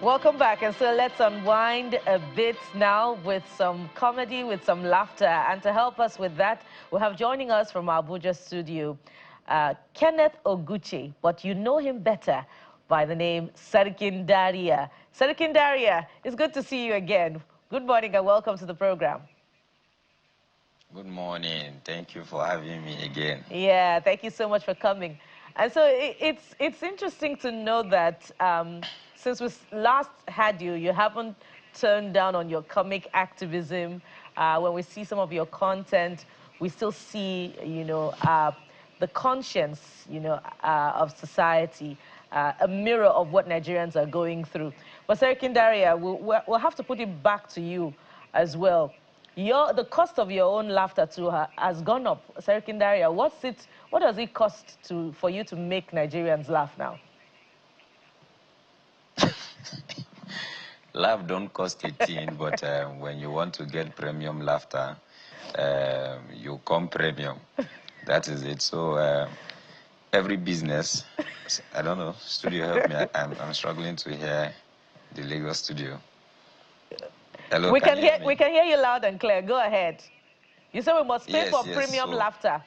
Welcome back, and so let's unwind a bit now with some comedy, with some laughter. And to help us with that, we have joining us from our Abuja studio, Kenneth Oguchi, but you know him better by the name Sikindaria. Sikindaria, it's good to see you again. Good morning and welcome to the program. Good morning. Thank you for having me again. Yeah, thank you so much for coming. And so it's interesting to know that since we last had you, you haven't turned down on your comic activism. When we see some of your content, we still see, the conscience, of society, a mirror of what Nigerians are going through. But Sikindaria, we'll have to put it back to you as well. The cost of your own laughter too has gone up. Sikindaria, what does it cost for you to make Nigerians laugh now? Laugh don't cost a thing, but when you want to get premium laughter, you come premium. That is it. So every business, I don't know, studio help me. I'm struggling to hear the Lagos studio. Hello, we can hear you loud and clear. Go ahead. You said we must pay for premium laughter.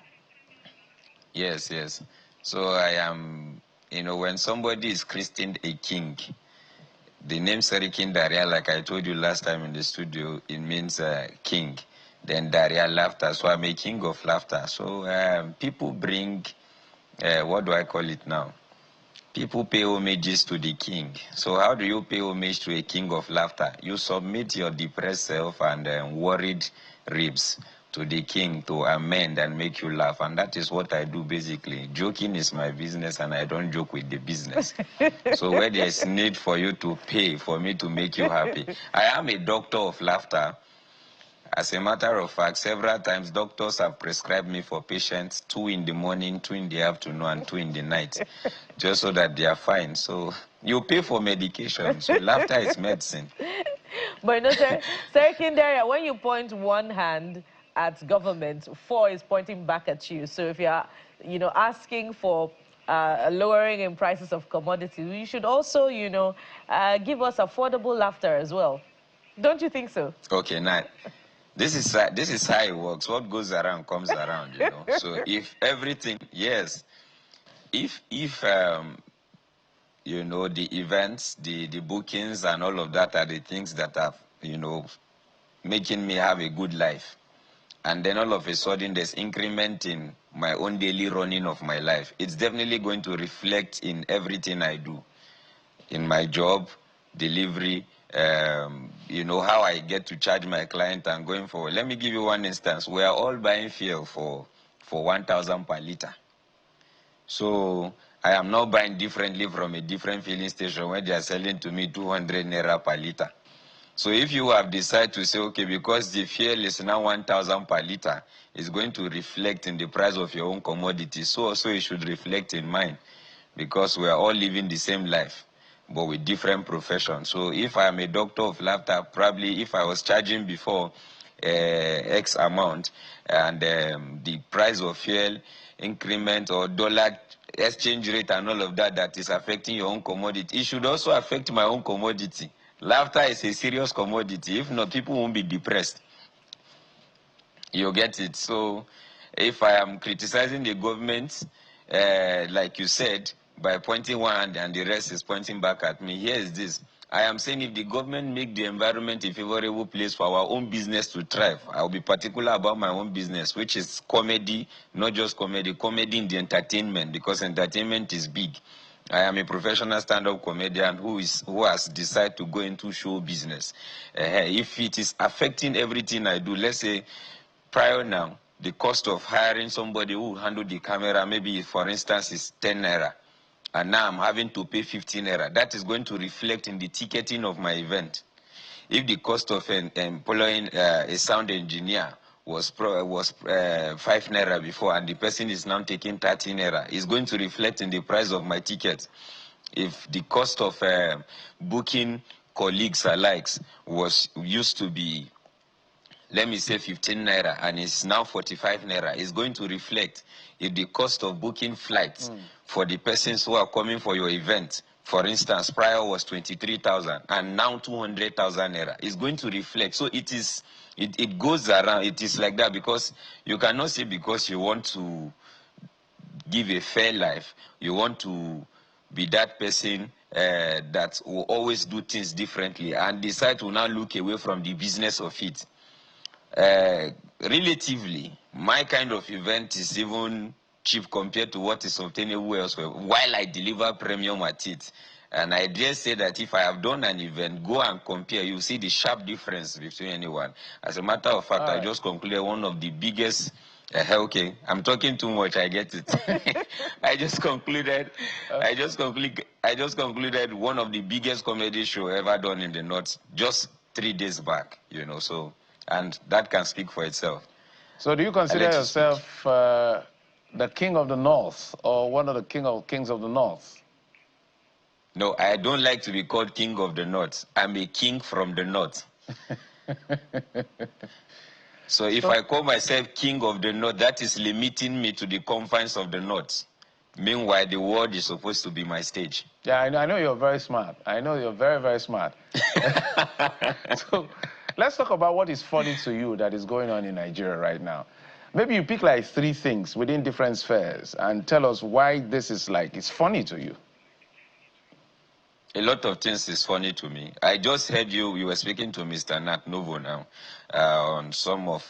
Yes. So I am, when somebody is christened a king, the name Sikindaria, like I told you last time in the studio, it means king. Then Dariya, laughter. So I'm a king of laughter. So people bring, what do I call it now? People pay homages to the king. So how do you pay homage to a king of laughter? You submit your depressed self and worried ribs to the king to amend and make you laugh. And that is what I do basically. Joking is my business and I don't joke with the business. So where there's need for you to pay for me to make you happy. I am a doctor of laughter. As a matter of fact, several times doctors have prescribed me for patients 2 in the morning, 2 in the afternoon, and 2 in the night, just so that they are fine. So you pay for medication, so laughter is medicine. But Sikindaria, when you point one hand at government, 4 is pointing back at you. So if you're, asking for a lowering in prices of commodities, you should also, give us affordable laughter as well. Don't you think so? Okay, now. This is how it works. What goes around comes around, So if everything, yes, if the events, the bookings and all of that are the things that are, making me have a good life, and then all of a sudden there's increment in my own daily running of my life, it's definitely going to reflect in everything I do, in my job, delivery, how I get to charge my client and going forward. Let me give you one instance. We are all buying fuel for 1,000 per liter. So I am now buying differently from a different filling station where they are selling to me 200 naira per liter. So if you have decided to say, okay, because the fuel is now 1,000 per liter, it's going to reflect in the price of your own commodity. So also it should reflect in mine, because we are all living the same life, but with different professions. So if I am a doctor of laughter, probably if I was charging before X amount and the price of fuel increment or dollar exchange rate and all of that is affecting your own commodity, it should also affect my own commodity. Laughter is a serious commodity. If not, people won't be depressed. You get it? So if I am criticizing the government, like you said, by pointing one hand and the rest is pointing back at me, here is this. I am saying if the government make the environment a favorable place for our own business to thrive, I'll be particular about my own business, which is comedy, not just comedy in the entertainment, because entertainment is big. I am a professional stand-up comedian who has decided to go into show business. If it is affecting everything I do, let's say prior now, the cost of hiring somebody who will handle the camera, maybe for instance, is 10 naira. And now I'm having to pay 15 naira. That is going to reflect in the ticketing of my event. If the cost of employing a sound engineer was 5 naira before and the person is now taking 30 naira, it's going to reflect in the price of my ticket. If the cost of booking colleagues alike used to be, let me say 15 naira and it's now 45 naira, it's going to reflect. If the cost of booking flights for the persons who are coming for your event For instance, prior was 23,000 and now 200,000 naira. It's going to reflect. So it goes around. It is like that because you cannot say because you want to give a fair life, you want to be that person that will always do things differently and decide to now look away from the business of it. Relatively, my kind of event is even cheap compared to what is obtainable elsewhere, while I deliver premium at it. And I dare say that if I have done an event, go and compare, you see the sharp difference between anyone. As a matter of fact, I just concluded one of the biggest, okay, I'm talking too much, I get it. I just concluded one of the biggest comedy show ever done in the North just 3 days back, you know, so, and that can speak for itself. So do you consider yourself the king of the North or one of the kings of the North? No, I don't like to be called king of the North. I'm a king from the North. So if I call myself king of the North, that is limiting me to the confines of the North. Meanwhile, the world is supposed to be my stage. Yeah, I know you're very smart. I know you're very, very smart. So let's talk about what is funny to you that is going on in Nigeria right now. Maybe you pick like 3 things within different spheres and tell us why this is like, it's funny to you. A lot of things is funny to me. I just heard you were speaking to Mr. Nat Novo now on some of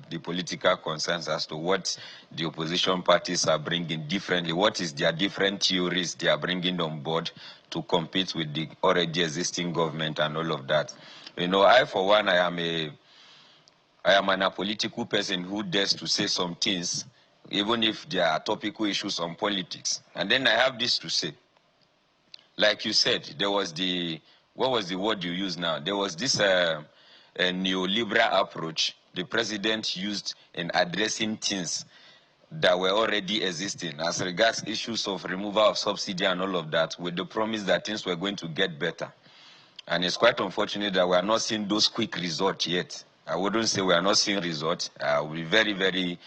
the political concerns as to what the opposition parties are bringing differently. What is their different theories they are bringing on board to compete with the already existing government and all of that. You know, I, for one, I am an apolitical person who dares to say some things, even if there are topical issues on politics. And then I have this to say. Like you said, there was what was the word you used now? There was this a neoliberal approach the president used in addressing things that were already existing as regards issues of removal of subsidy and all of that, with the promise that things were going to get better. And it's quite unfortunate that we are not seeing those quick results yet. I wouldn't say we are not seeing results. I will be very, very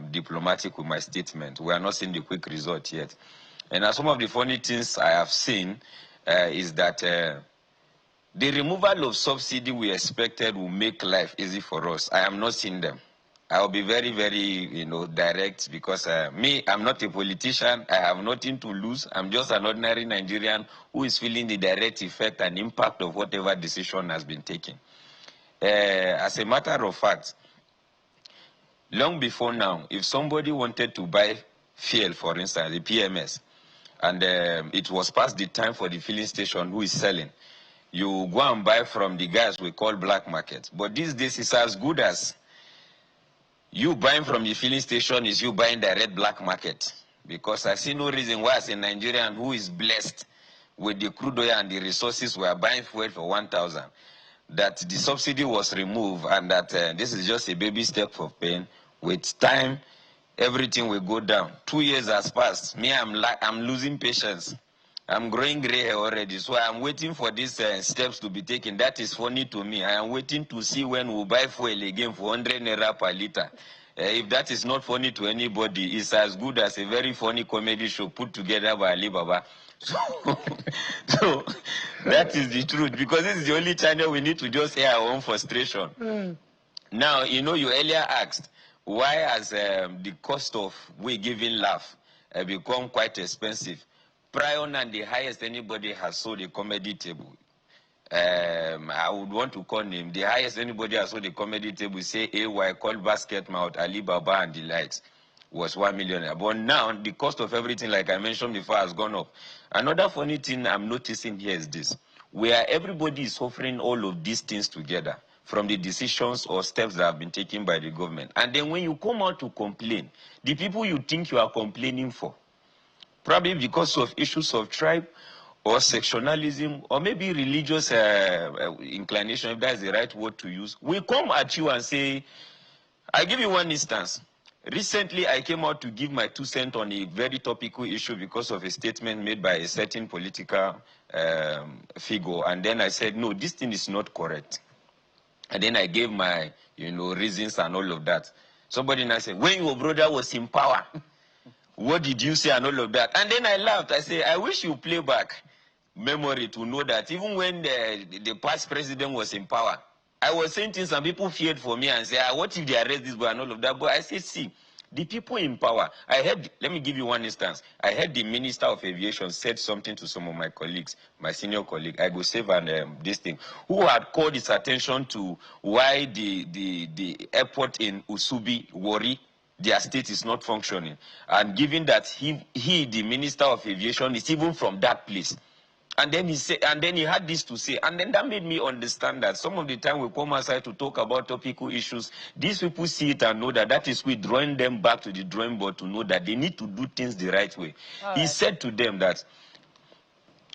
diplomatic with my statement. We are not seeing the quick result yet. And some of the funny things I have seen is that the removal of subsidy we expected will make life easy for us. I am not seeing them. I will be very, very, direct because I'm not a politician. I have nothing to lose. I'm just an ordinary Nigerian who is feeling the direct effect and impact of whatever decision has been taken. As a matter of fact, long before now, if somebody wanted to buy fuel, for instance, the PMS, and it was past the time for the filling station who is selling, you go and buy from the guys we call black market. But these days, it's as good as you buying from the filling station is you buying direct black market. Because I see no reason why, as a Nigerian who is blessed with the crude oil and the resources, we are buying fuel for 1,000, that the subsidy was removed and that this is just a baby step for pain. With time, everything will go down. 2 years has passed. Me, I'm losing patience. I'm growing gray hair already, so I'm waiting for these steps to be taken. That is funny to me. I am waiting to see when we'll buy fuel again for 100 naira per liter. If that is not funny to anybody, it's as good as a very funny comedy show put together by Alibaba. So that is the truth, because this is the only channel we need to just air our own frustration. Now, you earlier asked, why has the cost of we giving laugh become quite expensive? Prior and the highest anybody has sold a comedy table. I would want to call name. The highest anybody has sold a comedy table, say AY, called Basket Mouth, Alibaba and the likes, was 1 million. But now, the cost of everything, like I mentioned before, has gone up. Another funny thing I'm noticing here is this. Where everybody is suffering all of these things together, from the decisions or steps that have been taken by the government. And then when you come out to complain, the people you think you are complaining for, probably because of issues of tribe or sectionalism or maybe religious inclination, if that's the right word to use, will come at you and say, I'll give you one instance. Recently, I came out to give my 2 cents on a very topical issue because of a statement made by a certain political figure. And then I said, no, this thing is not correct. And then I gave my, reasons and all of that. Somebody now said, when your brother was in power, what did you say and all of that? And then I laughed. I said, I wish you play back. memory to know that even when the past president was in power, I was saying things and people feared for me and say, what if they arrest this boy and all of that? But I said, see, the people in power, I heard, let me give you one instance. I heard the Minister of Aviation said something to some of my colleagues, my senior colleague, I go save this thing, who had called his attention to why the airport in Usubi, Wari, their state is not functioning. And given that he, the Minister of Aviation, is even from that place. And then he said, and then he had this to say, and then that made me understand that some of the time we come outside to talk about topical issues, these people see it and know that that is we drawing them back to the drawing board to know that they need to do things the right way. He said to them that,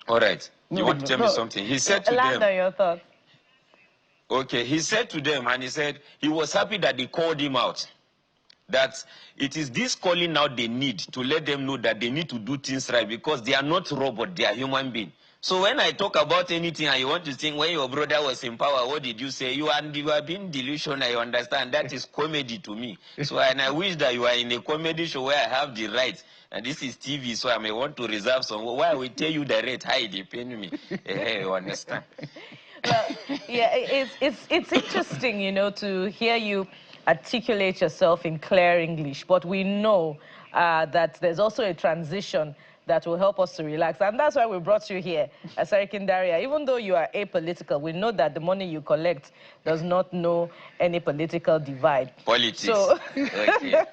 all right, you want to tell me something? He said to them, your thoughts. Okay, he said to them, and he said he was happy that they called him out. That it is this calling out they need to let them know that they need to do things right because they are not robots, they are human beings. So when I talk about anything and you want to think when your brother was in power, what did you say? You are being delusional, I understand. That is comedy to me. So and I wish that you are in a comedy show where I have the right. And this is TV, so I may want to reserve some. Why I will tell you the rate, hi, they pay me. You understand? Well, yeah, it's interesting, you know, to hear you articulate yourself in clear English. But we know that there's also a transition that will help us to relax. And that's why we brought you here, Sikindaria. Even though you are apolitical, we know that the money you collect does not know any political divide. Politics. So, okay.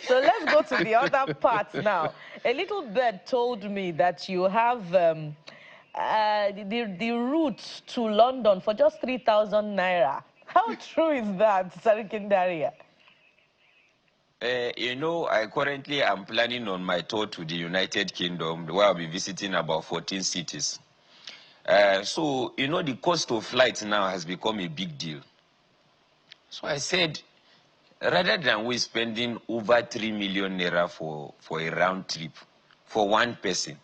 so let's go to the other parts now. A little bird told me that you have the route to London for just 3,000 naira. How true is that, Sikindaria? You know, I currently am planning on my tour to the United Kingdom, where I'll be visiting about 14 cities. So, you know, the cost of flight now has become a big deal. So I said, rather than we spending over 3 million naira for a round trip for one person,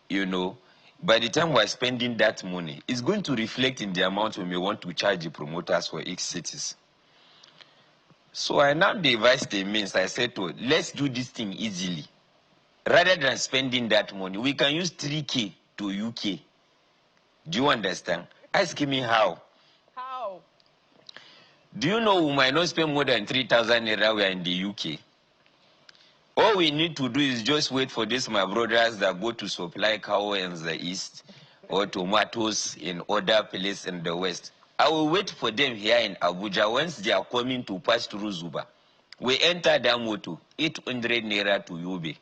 you know, by the time we're spending that money, it's going to reflect in the amount we may want to charge the promoters for each cities. So I now devised a means. I said to, let's do this thing easily. Rather than spending that money, we can use 3K to UK. Do you understand? Ask me how. How? Do you know we might not spend more than 3,000 naira we are in the UK? All we need to do is just wait for this, my brothers that go to supply cow in the east or tomatoes in other places in the west. I will wait for them here in Abuja once they are coming to pass through Zuba. We enter that motor, 800 naira to Yobe.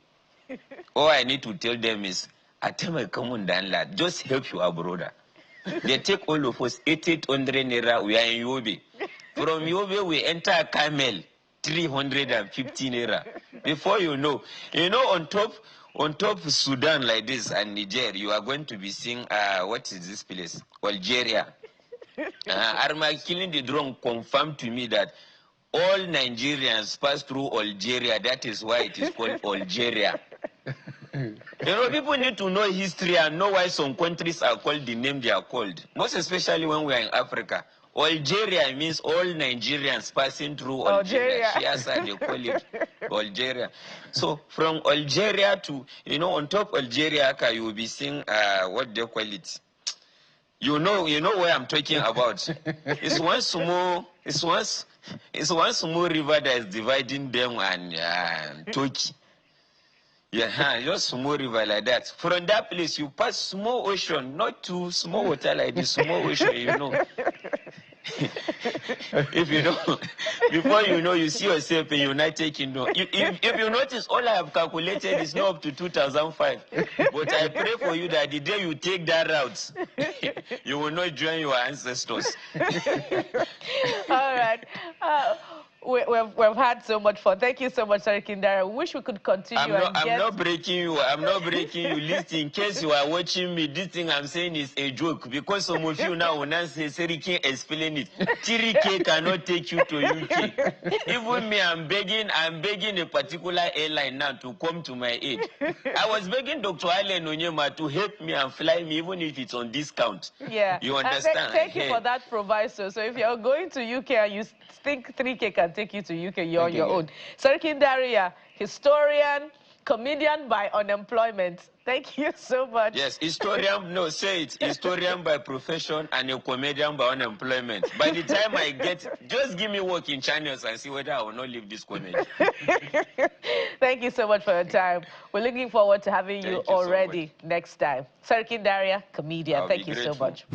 All I need to tell them is, I tell my common landlord, just help your brother. They take all of us 800 naira, we are in Yobe. From Yobe, we enter Camel, 350 naira. Before you know, on top Sudan like this and Niger, you are going to be seeing, what is this place? Algeria. Arma killing the drone confirmed to me that all Nigerians pass through Algeria. That is why it is called Algeria. You know, people need to know history and know why some countries are called the name they are called. Most especially when we are in Africa. Algeria means all Nigerians passing through Algeria. Yes, they call it Algeria. So from Algeria to, on top Algeria, you will be seeing what they call it. You know where I'm talking about. It's one small river that is dividing them and Turkey. Yeah, just small river like that. From that place, you pass small ocean, not too small water like this, small ocean, If you know, before you know, you see yourself in United Kingdom. If you notice, all I have calculated is not up to 2005. But I pray for you that the day you take that route, you will not join your ancestors. All right. We've had so much fun. Thank you so much, Sikindaria. Wish we could continue. I'm not breaking you. I'm not breaking you. Listen, in case you are watching me, this thing I'm saying is a joke. Because some of you now will not say, Sarkin, explain it. 3K cannot take you to UK. Even me, I'm begging a particular airline now to come to my aid. I was begging Dr. Allen Onyema to help me and fly me, even if it's on discount. Yeah. You understand? Thank you for that proviso. So if you're going to UK and you think 3K can take you to UK, you're on your own. Sikindaria, historian, comedian by unemployment. Thank you so much. Yes, historian, no, say it. Historian by profession and a comedian by unemployment. By the time I get, just give me work in channels and see whether I will not leave this comedy. Thank you so much for your time. We're looking forward to having you already next time. Sikindaria, comedian. Thank you so much.